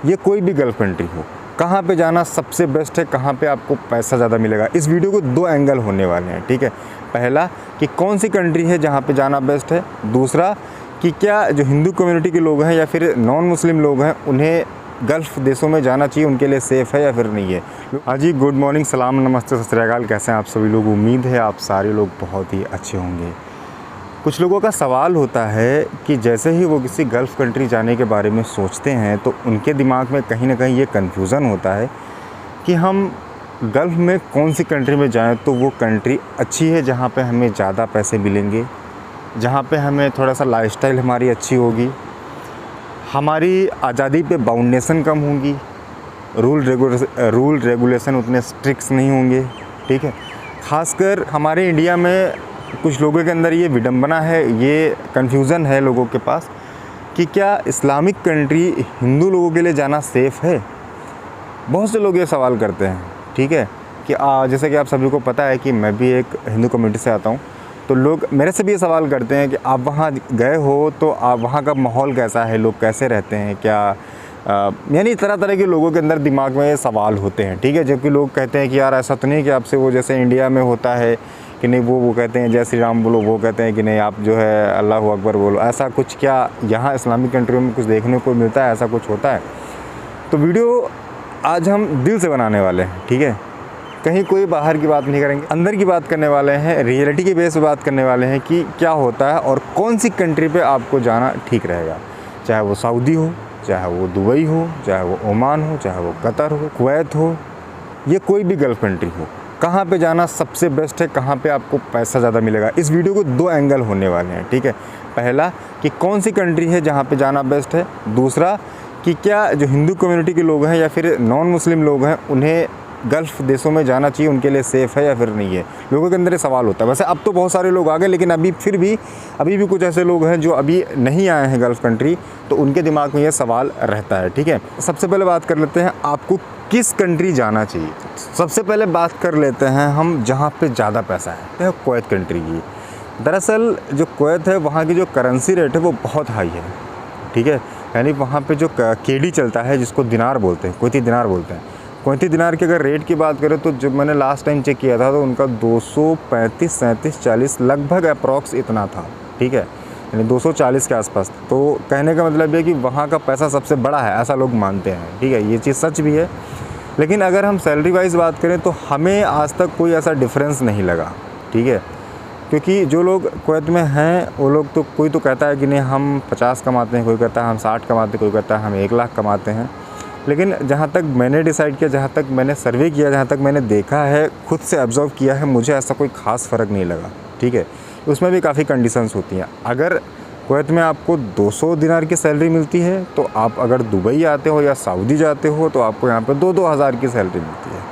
ये कोई भी गल्फ़ कंट्री हो, कहाँ पे जाना सबसे बेस्ट है, कहाँ पे आपको पैसा ज़्यादा मिलेगा। इस वीडियो को 2 एंगल होने वाले हैं, ठीक है। पहला कि कौन सी कंट्री है जहाँ पे जाना बेस्ट है, दूसरा कि क्या जो हिंदू कम्युनिटी के लोग हैं या फिर नॉन मुस्लिम लोग हैं उन्हें गल्फ़ देशों में जाना चाहिए, उनके लिए सेफ़ है या फिर नहीं है। हाँ जी, गुड मॉर्निंग, सलाम, नमस्ते, सत श्री अकाल। कैसे हैं आप सभी लोग? उम्मीद है आप सारे लोग बहुत ही अच्छे होंगे। कुछ लोगों का सवाल होता है कि जैसे ही वो किसी गल्फ़ कंट्री जाने के बारे में सोचते हैं तो उनके दिमाग में कहीं ना कहीं ये कन्फ्यूज़न होता है कि हम गल्फ़ में कौन सी कंट्री में जाएं तो वो कंट्री अच्छी है, जहाँ पे हमें ज़्यादा पैसे मिलेंगे, जहाँ पे हमें थोड़ा सा लाइफस्टाइल हमारी अच्छी होगी, हमारी आज़ादी पे बाउंडेशन कम होंगी, रूल रेगुलेशन उतने स्ट्रिक्ट नहीं होंगे, ठीक है। ख़ासकर हमारे इंडिया में कुछ लोगों के अंदर ये विडंबना है, ये कन्फ्यूज़न है लोगों के पास कि क्या इस्लामिक कंट्री हिंदू लोगों के लिए जाना सेफ़ है। बहुत से लोग ये सवाल करते हैं, ठीक है, कि जैसे कि आप सभी को पता है कि मैं भी एक हिंदू कम्युनिटी से आता हूँ, तो लोग मेरे से भी ये सवाल करते हैं कि आप वहाँ गए हो तो आप वहाँ का माहौल कैसा है, लोग कैसे रहते हैं, क्या यानी तरह तरह के लोगों के अंदर दिमाग में ये सवाल होते हैं, ठीक है। जबकि लोग कहते हैं कि यार ऐसा तो नहीं कि आपसे वो जैसे इंडिया में होता है कि नहीं, वो कहते हैं जय श्री राम बोलो, वो कहते हैं कि नहीं आप जो है अल्लाह अकबर बोलो। ऐसा कुछ क्या यहाँ इस्लामिक कंट्रियों में कुछ देखने को मिलता है, ऐसा कुछ होता है? तो वीडियो आज हम दिल से बनाने वाले हैं, ठीक है। कहीं कोई बाहर की बात नहीं करेंगे, अंदर की बात करने वाले हैं, रियलिटी के बेस पे बात करने वाले हैं कि क्या होता है और कौन सी कंट्री पे आपको जाना ठीक रहेगा। चाहे वो सऊदी हो, चाहे वो दुबई हो, चाहे वो ओमान हो, चाहे वो कतर हो, कुवैत हो, ये कोई भी गल्फ़ कंट्री हो, कहाँ पे जाना सबसे बेस्ट है, कहाँ पे आपको पैसा ज़्यादा मिलेगा। इस वीडियो को 2 एंगल होने वाले हैं, ठीक है। पहला कि कौन सी कंट्री है जहाँ पे जाना बेस्ट है, दूसरा कि क्या जो हिंदू कम्युनिटी के लोग हैं या फिर नॉन मुस्लिम लोग हैं उन्हें गल्फ़ देशों में जाना चाहिए, उनके लिए सेफ़ है या फिर नहीं है। लोगों के अंदर ये सवाल होता है। वैसे अब तो बहुत सारे लोग आ गए, लेकिन अभी भी कुछ ऐसे लोग हैं जो अभी नहीं आए हैं गल्फ़ कंट्री, तो उनके दिमाग में ये सवाल रहता है, ठीक है। सबसे पहले बात कर लेते हैं आपको किस कंट्री जाना चाहिए। सबसे पहले बात कर लेते हैं हम जहाँ पे ज़्यादा पैसा है, कुवैत कंट्री की। दरअसल जो कुवैत है वहाँ की जो करेंसी रेट है वो बहुत हाई है, ठीक है। यानी वहाँ पे जो केडी चलता है, जिसको दिनार बोलते हैं, कुवैती दिनार बोलते हैं। कुवैती दिनार की अगर रेट की बात करें तो जब मैंने लास्ट टाइम चेक किया था तो उनका 235, 37, 40 लगभग अप्रॉक्स इतना था, ठीक है। यानी 240 के आसपास। तो कहने का मतलब ये कि वहाँ का पैसा सबसे बड़ा है, ऐसा लोग मानते हैं, ठीक है। ये चीज़ सच भी है। लेकिन अगर हम सैलरी वाइज बात करें तो हमें आज तक कोई ऐसा डिफरेंस नहीं लगा, ठीक है। क्योंकि जो लोग कुवैत में हैं वो लोग तो कोई तो कहता है कि नहीं हम 50 कमाते हैं, कोई कहता है हम 60 कमाते हैं, कोई कहता है हम 1 लाख कमाते हैं। लेकिन जहाँ तक मैंने डिसाइड किया, जहाँ तक मैंने सर्वे किया, जहाँ तक मैंने देखा है, खुद से ऑब्ज़र्व किया है, मुझे ऐसा कोई ख़ास फ़र्क नहीं लगा, ठीक है। उसमें भी काफ़ी कंडीशंस होती हैं। अगर कुवैत में आपको 200 दिनार की सैलरी मिलती है तो आप अगर दुबई आते हो या सऊदी जाते हो तो आपको यहाँ पे 2-2 हज़ार की सैलरी मिलती है।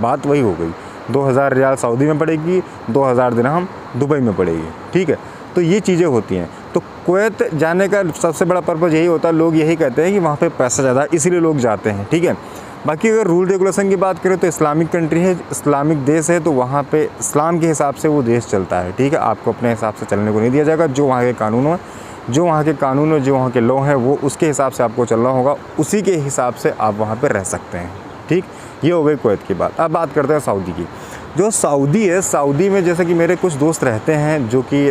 बात वही हो गई, 2000 रियाल सऊदी में पड़ेगी, 2000 दिरहम दुबई में पड़ेगी, ठीक है। तो ये चीज़ें होती हैं। तो कुवैत जाने का सबसे बड़ा पर्पज़ यही होता है, लोग यही कहते हैं कि वहाँ पे पैसा ज़्यादा, इसीलिए लोग जाते हैं, ठीक है। बाकी अगर रूल रेगुलेशन की बात करें तो इस्लामिक कंट्री है, इस्लामिक देश है, तो वहाँ पे इस्लाम के हिसाब से वो देश चलता है, ठीक है। आपको अपने हिसाब से चलने को नहीं दिया जाएगा। जो वहाँ के कानून है, जो वहाँ के लॉ हैं, वो उसके हिसाब से आपको चलना होगा, उसी के हिसाब से आप वहाँ पे रह सकते हैं, ठीक। ये हो गई कुवैत की बात। अब बात करते हैं सऊदी की। जो सऊदी है, सऊदी में जैसे कि मेरे कुछ दोस्त रहते हैं जो कि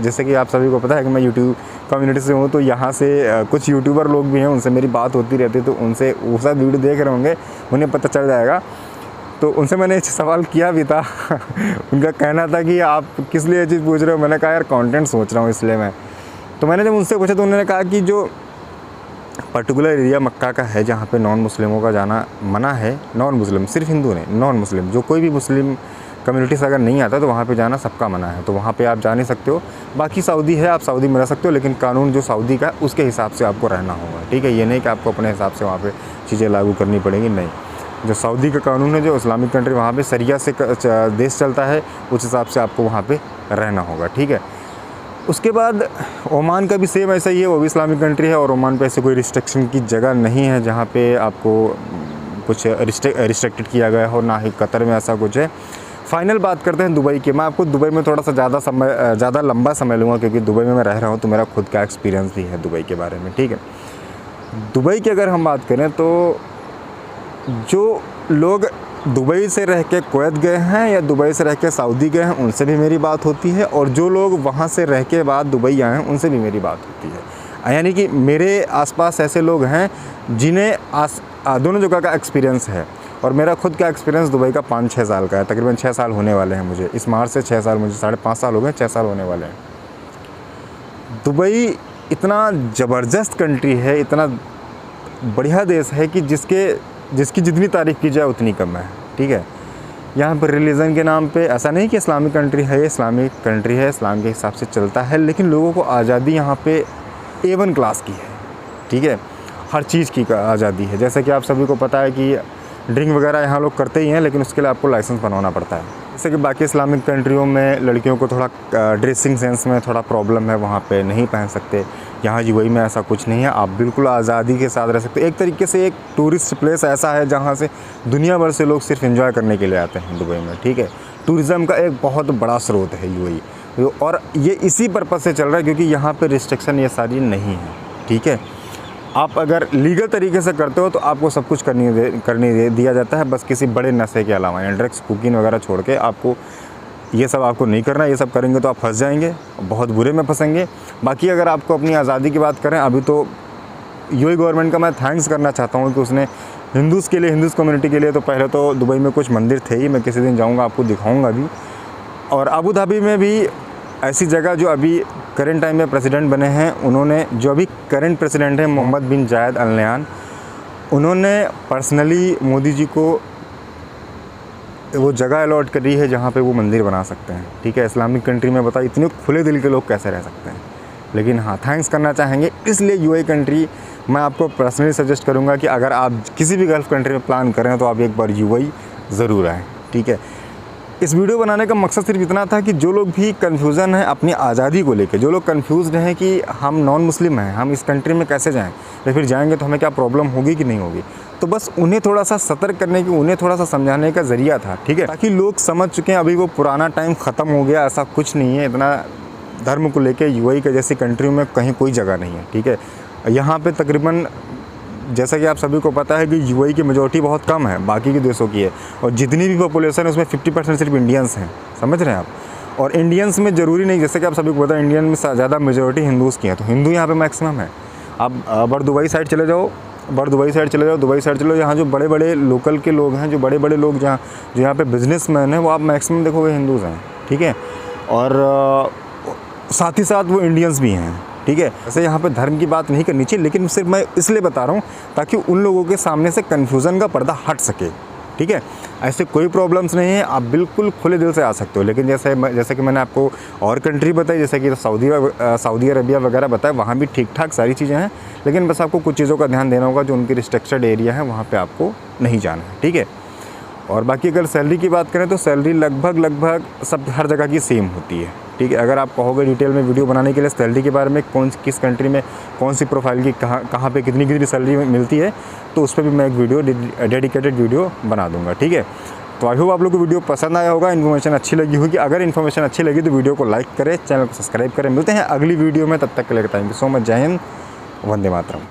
जैसे कि आप सभी को पता है कि मैं यूट्यूब कम्युनिटी से हूँ, तो यहाँ से कुछ यूट्यूबर लोग भी हैं, उनसे मेरी बात होती रहती है, तो उनसे वो सब वीडियो देख रहे होंगे, उन्हें पता चल जाएगा। तो उनसे मैंने सवाल किया भी था उनका कहना था कि आप किस लिए ये चीज़ पूछ रहे हो। मैंने कहा यार कंटेंट सोच रहा हूँ इसलिए मैं। तो मैंने जब उनसे पूछा तो उन्होंने कहा कि जो पर्टिकुलर एरिया मक्का का है जहाँ पे नॉन मुस्लिमों का जाना मना है, नॉन मुस्लिम, सिर्फ हिंदू नहीं, नॉन मुस्लिम, जो कोई भी मुस्लिम कम्युनिटी से अगर नहीं आता तो वहाँ पे जाना सबका मना है, तो वहाँ पे आप जा नहीं सकते हो। बाकी सऊदी है, आप सऊदी में रह सकते हो, लेकिन कानून जो सऊदी का है उसके हिसाब से आपको रहना होगा, ठीक है। ये नहीं कि आपको अपने हिसाब से वहाँ पे चीज़ें लागू करनी पड़ेंगी, नहीं। जो सऊदी का कानून है, जो इस्लामिक कंट्री, वहाँ पे शरिया से देश चलता है, उस हिसाब से आपको वहाँ पे रहना होगा, ठीक है। उसके बाद ओमान का भी सेम ऐसा ही है, वो भी इस्लामिक कंट्री है और ओमान पे ऐसे कोई रिस्ट्रिक्शन की जगह नहीं है जहाँ पे आपको कुछ रिस्ट्रिक्टेड किया गया हो, ना ही कतर में ऐसा कुछ है। फाइनल बात करते हैं दुबई की। मैं आपको दुबई में थोड़ा सा ज़्यादा लंबा समय लूँगा क्योंकि दुबई में मैं रह रहा हूँ, तो मेरा खुद का एक्सपीरियंस भी है दुबई के बारे में, ठीक है। दुबई की अगर हम बात करें तो जो लोग दुबई से रह के कुवैत गए हैं या दुबई से रह के सऊदी गए हैं उनसे भी मेरी बात होती है, और जो लोग वहाँ से रह के बाद दुबई आए हैं उनसे भी मेरी बात होती है। यानी कि मेरे आसपास ऐसे लोग हैं जिन्हें दोनों जगह का एक्सपीरियंस है। और मेरा खुद का एक्सपीरियंस दुबई का 5-6 साल का है, तकरीबन 6 साल होने वाले हैं मुझे। इस मार्च से 6 साल, मुझे 5.5 साल हो गए, 6 साल होने वाले हैं। दुबई इतना ज़बरदस्त कंट्री है, इतना बढ़िया देश है कि जिसकी जितनी तारीफ़ की जाए उतनी कम है, ठीक है। यहाँ पर रिलीजन के नाम पे ऐसा नहीं कि इस्लामिक कंट्री है, ये इस्लामिक कंट्री है, इस्लाम के हिसाब से चलता है, लेकिन लोगों को आज़ादी यहाँ पे A1 क्लास की है, ठीक है। हर चीज़ की आज़ादी है। जैसे कि आप सभी को पता है कि ड्रिंक वगैरह यहाँ लोग करते ही हैं, लेकिन उसके लिए आपको लाइसेंस बनवाना पड़ता है। जैसे कि बाकी इस्लामिक कंट्रियों में लड़कियों को थोड़ा ड्रेसिंग सेंस में थोड़ा प्रॉब्लम है, वहाँ पे नहीं पहन सकते। यहाँ यूएई में ऐसा कुछ नहीं है, आप बिल्कुल आज़ादी के साथ रह सकते। एक तरीके से एक टूरिस्ट प्लेस ऐसा है जहाँ से दुनिया भर से लोग सिर्फ एंजॉय करने के लिए आते हैं दुबई में, ठीक है। टूरिज़्म का एक बहुत बड़ा स्रोत है यूएई, और ये इसी पर्पज़ से चल रहा है क्योंकि यहाँ पर रिस्ट्रिक्शन ये सारी नहीं है, ठीक है। आप अगर लीगल तरीके से करते हो तो आपको सब कुछ करने दिया जाता है, बस किसी बड़े नशे के अलावा, या ड्रग्स, कुकिंग वगैरह छोड़ के आपको ये सब आपको नहीं करना। ये सब करेंगे तो आप फंस जाएंगे, बहुत बुरे में फंसेंगे। बाकी अगर आपको अपनी आज़ादी की बात करें, अभी तो यूएई गवर्नमेंट का मैं थैंक्स करना चाहता हूँ कि उसने हिंदूज़ के लिए, हिंदूज़ कम्युनिटी के लिए, तो पहले तो दुबई में कुछ मंदिर थे ही, मैं किसी दिन जाऊँगा आपको दिखाऊँगा भी। और अबू धाबी में भी ऐसी जगह जो अभी करंट टाइम में प्रेसिडेंट बने हैं, उन्होंने, जो अभी करंट प्रेसिडेंट हैं मोहम्मद बिन जायद अल नह्यान, उन्होंने पर्सनली मोदी जी को वो जगह अलॉट करी है जहाँ पे वो मंदिर बना सकते हैं, ठीक है। इस्लामिक कंट्री में बताओ इतने खुले दिल के लोग कैसे रह सकते हैं। लेकिन हाँ, थैंक्स करना चाहेंगे। इसलिए यूएई कंट्री मैं आपको पर्सनली सजेस्ट करूँगा कि अगर आप किसी भी गल्फ़ कंट्री में प्लान करें तो आप एक बार यूएई ज़रूर आएँ, ठीक है। इस वीडियो बनाने का मकसद सिर्फ इतना था कि जो लोग भी कन्फ्यूज़न है अपनी आज़ादी को लेकर, जो लोग कन्फ्यूज़्ड हैं कि हम नॉन मुस्लिम हैं, हम इस कंट्री में कैसे जाएं, या फिर जाएंगे तो हमें क्या प्रॉब्लम होगी कि नहीं होगी, तो बस उन्हें थोड़ा सा सतर्क करने की, उन्हें थोड़ा सा समझाने का ज़रिया था, ठीक है। ताकि लोग समझ चुके हैं अभी वो पुराना टाइम ख़त्म हो गया, ऐसा कुछ नहीं है। इतना धर्म को लेकर यूएई के जैसी कंट्रियों में कहीं कोई जगह नहीं है, ठीक है। यहाँ पर तकरीबन, जैसा कि आप सभी को पता है कि यूएई की मेजॉरिटी बहुत कम है बाकी के देशों की है, और जितनी भी पॉपुलेशन है उसमें 50% सिर्फ इंडियंस हैं, समझ रहे हैं आप। और इंडियंस में ज़रूरी नहीं, जैसे कि आप सभी को पता है इंडियन में ज़्यादा मेजॉरिटी हिंदूज़ की है, तो हिंदू यहाँ पे मैक्सिमम है। आप बड़ दुबई साइड चले जाओ, दुबई साइड चले जाओ, यहाँ जो बड़े बड़े लोकल के लोग हैं, जो बड़े बड़े लोग जो यहाँ पे बिजनेसमैन हैं, वो आप मैक्सिमम देखोगे हिंदूज़ हैं, ठीक है। और साथ ही साथ वो इंडियंस भी हैं, ठीक है। वैसे यहाँ पे धर्म की बात नहीं करनी चाहिए, लेकिन सिर्फ मैं इसलिए बता रहा हूँ ताकि उन लोगों के सामने से कन्फ्यूज़न का पर्दा हट सके, ठीक है। ऐसे कोई प्रॉब्लम्स नहीं है, आप बिल्कुल खुले दिल से आ सकते हो। लेकिन जैसे कि मैंने आपको और कंट्री बताई, जैसे कि सऊदी अरबिया वगैरह बताया, वहाँ भी ठीक ठाक सारी चीज़ें हैं, लेकिन बस आपको कुछ चीज़ों का ध्यान देना होगा। जो उनकी रिस्ट्रिक्टेड एरिया है वहाँ पर आपको नहीं जाना है, ठीक है। और बाकी अगर सैलरी की बात करें तो सैलरी लगभग सब हर जगह की सेम होती है, ठीक है। अगर आप कहोगे डिटेल में वीडियो बनाने के लिए सैलरी के बारे में, किस कंट्री में कौन सी प्रोफाइल की कहाँ पे कितनी सैलरी मिलती है, तो उस पर भी मैं एक वीडियो, डेडिकेटेड वीडियो बना दूंगा, ठीक है। तो आई होप आप लोग को वीडियो पसंद आया होगा, इन्फॉर्मेशन अच्छी लगी होगी। अगर इन्फॉर्मेशन अच्छी लगी तो वीडियो को लाइक करें, चैनल को सब्सक्राइब करें। मिलते हैं अगली वीडियो में, तब तक के लिए थैंक यू सो मच। जय हिंद, वंदे मातरम।